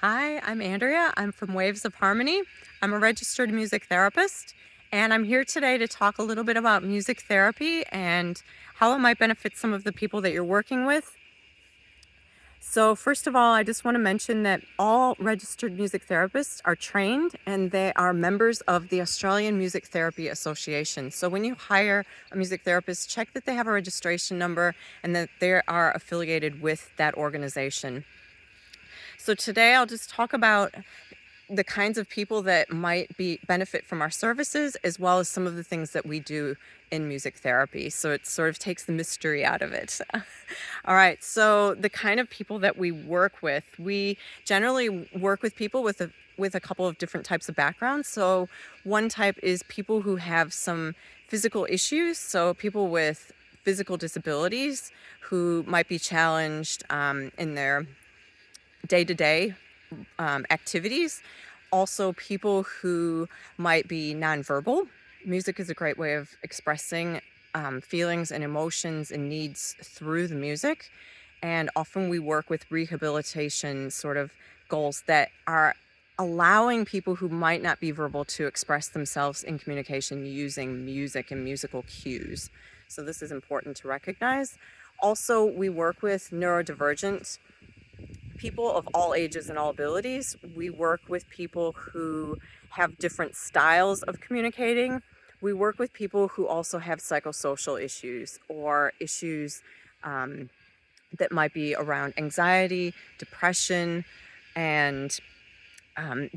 Hi, I'm Andrea. I'm from Waves of Harmony. I'm a registered music therapist, and I'm here today to talk a little bit about music therapy and how it might benefit some of the people that you're working with. So, first of all, I just want to mention that all registered music therapists are trained and they are members of the Australian Music Therapy Association. So, when you hire a music therapist, check that they have a registration number and that they are affiliated with that organization. So, today I'll just talk about the kinds of people that might be benefit from our services as well as some of the things that we do in music therapy, so it sort of takes the mystery out of it. All right, so the kind of people that we work with, we generally work with people with a couple of different types of backgrounds. So one type is people who have some physical issues, so people with physical disabilities who might be challenged in their day-to-day activities. Also, people who might be nonverbal. Music is a great way of expressing feelings and emotions and needs through the music. And often we work with rehabilitation sort of goals that are allowing people who might not be verbal to express themselves in communication using music and musical cues. So, this is important to recognize. Also, we work with neurodivergent people of all ages and all abilities. We work with people who have different styles of communicating. We work with people who also have psychosocial issues or issues um, that might be around anxiety, depression, and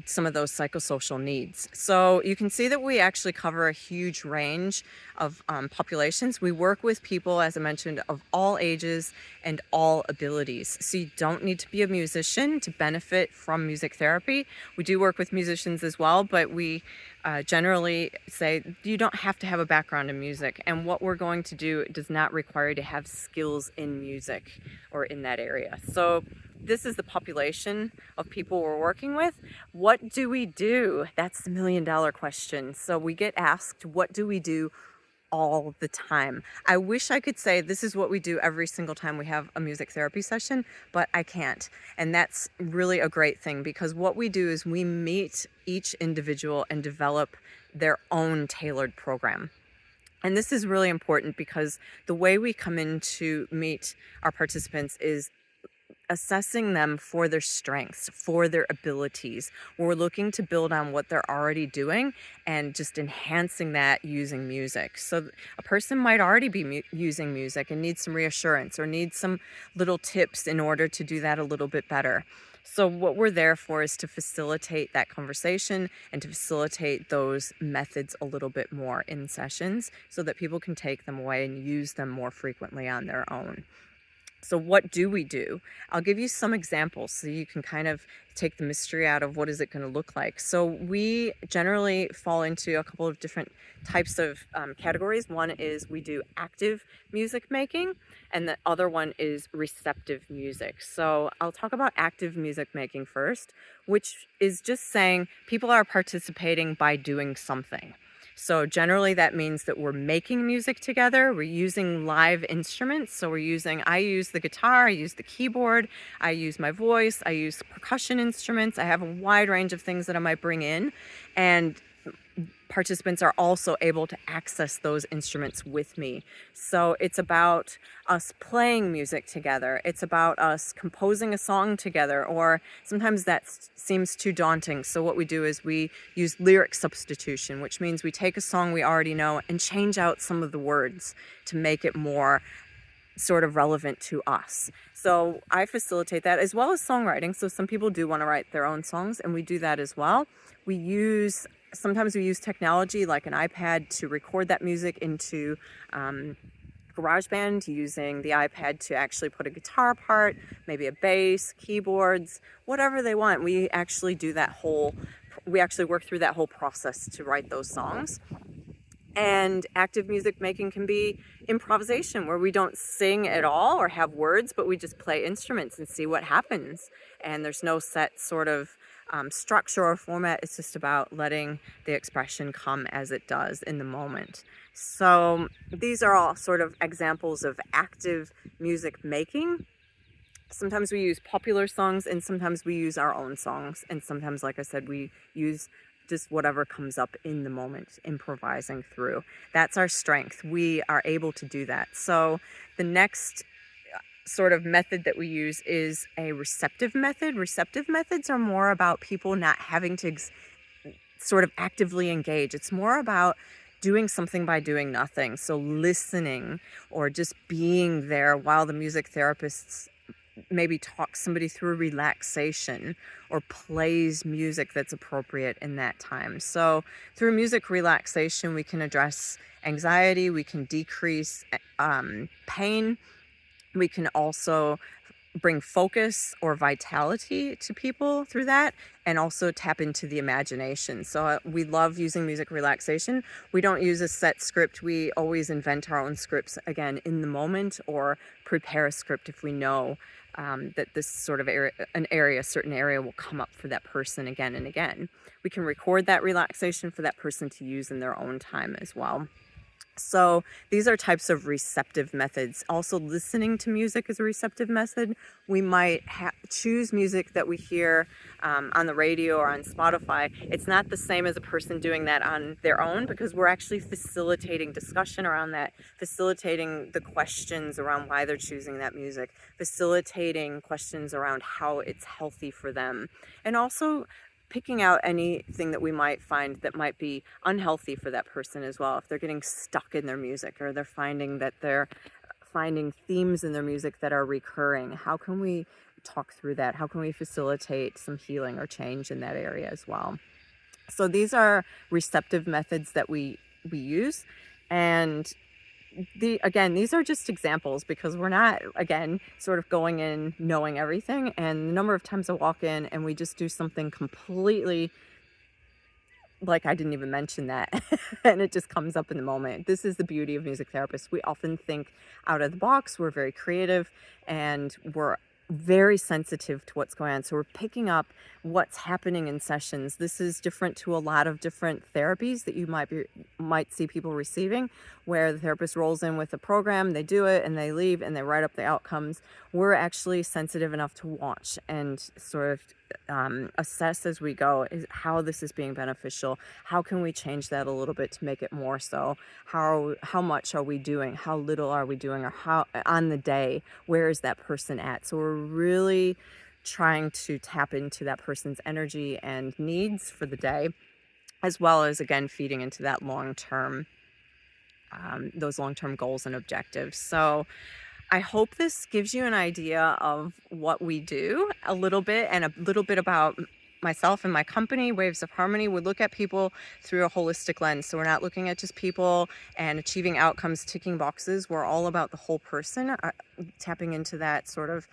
some of those psychosocial needs. So you can see that we actually cover a huge range of populations. We work with people, as I mentioned, of all ages and all abilities. So you don't need to be a musician to benefit from music therapy. We do work with musicians as well, but we generally say you don't have to have a background in music. And what we're going to do does not require you to have skills in music or in that area. So this is the population of people we're working with. What do we do? That's the $1,000,000 question. So we get asked, what do we do all the time? I wish I could say this is what we do every single time we have a music therapy session, but I can't. And that's really a great thing because what we do is we meet each individual and develop their own tailored program. And this is really important because the way we come in to meet our participants is assessing them for their strengths, for their abilities. We're looking to build on what they're already doing and just enhancing that using music. So a person might already be using music and need some reassurance or need some little tips in order to do that a little bit better. So what we're there for is to facilitate that conversation and to facilitate those methods a little bit more in sessions so that people can take them away and use them more frequently on their own. So what do we do? I'll give you some examples so you can kind of take the mystery out of what is it going to look like. So we generally fall into a couple of different types of categories. One is we do active music making, and the other one is receptive music. So I'll talk about active music making first, which is just saying people are participating by doing something. So generally that means that we're making music together. We're using live instruments. So I use the guitar, I use the keyboard, I use my voice, I use percussion instruments. I have a wide range of things that I might bring in. And participants are also able to access those instruments with me. So it's about us playing music together. It's about us composing a song together, or sometimes that seems too daunting. So what we do is we use lyric substitution, which means we take a song we already know and change out some of the words to make it more sort of relevant to us. So I facilitate that as well as songwriting. So some people do want to write their own songs, and we do that as well. Sometimes we use technology like an iPad to record that music into GarageBand, using the iPad to actually put a guitar part, maybe a bass, keyboards, whatever they want. We actually work through that whole process to write those songs. And active music making can be improvisation, where we don't sing at all or have words, but we just play instruments and see what happens. And there's no set sort of structure or format. It's just about letting the expression come as it does in the moment. So these are all sort of examples of active music making. Sometimes we use popular songs, and sometimes we use our own songs. And sometimes, like I said, we use just whatever comes up in the moment, improvising through. That's our strength. We are able to do that. So the next sort of method that we use is a receptive method. Receptive methods are more about people not having to sort of actively engage. It's more about doing something by doing nothing. So listening or just being there while the music therapists maybe talk somebody through relaxation or plays music that's appropriate in that time. So through music relaxation, we can address anxiety, we can decrease pain, we can also bring focus or vitality to people through that, and also tap into the imagination. So we love using music relaxation. We don't use a set script. We always invent our own scripts, again, in the moment, or prepare a script if we know that this sort of a certain area will come up for that person again and again. We can record that relaxation for that person to use in their own time as well. So these are types of receptive methods. Also, listening to music is a receptive method. We might choose music that we hear on the radio or on Spotify. It's not the same as a person doing that on their own, because we're actually facilitating discussion around that, facilitating the questions around why they're choosing that music, facilitating questions around how it's healthy for them, and also picking out anything that we might find that might be unhealthy for that person as well. If they're getting stuck in their music, or they're finding themes in their music that are recurring, how can we talk through that? How can we facilitate some healing or change in that area as well? So these are receptive methods that we use. And these are just examples, because we're not, again, sort of going in knowing everything. And the number of times I walk in and we just do something completely, like, I didn't even mention that, and it just comes up in the moment. This is the beauty of music therapists. We often think out of the box. We're very creative, and we're very sensitive to what's going on. So we're picking up what's happening in sessions. This is different to a lot of different therapies that you might see people receiving, where the therapist rolls in with a program, they do it, and they leave, and they write up the outcomes. We're actually sensitive enough to watch and sort of assess as we go is how this is being beneficial. How can we change that a little bit to make it more so? How much are we doing? How little are we doing? Or how on the day, where is that person at? So we're really trying to tap into that person's energy and needs for the day, as well as, again, feeding into that those long-term goals and objectives. So I hope this gives you an idea of what we do a little bit, and a little bit about myself and my company, Waves of Harmony. We look at people through a holistic lens. So we're not looking at just people and achieving outcomes, ticking boxes. We're all about the whole person, tapping into that sort of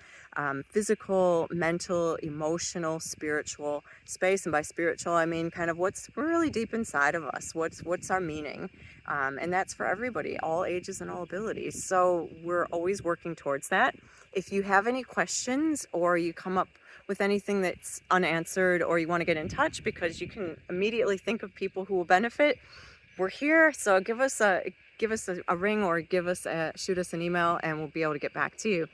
physical, mental, emotional, spiritual space. And by spiritual, I mean kind of what's really deep inside of us. What's our meaning? And that's for everybody, all ages and all abilities. So we're always working towards that. If you have any questions, or you come up with anything that's unanswered, or you want to get in touch because you can immediately think of people who will benefit, we're here. So give us a ring, or shoot us an email, and we'll be able to get back to you.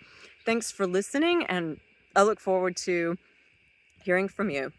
Thanks for listening, and I look forward to hearing from you.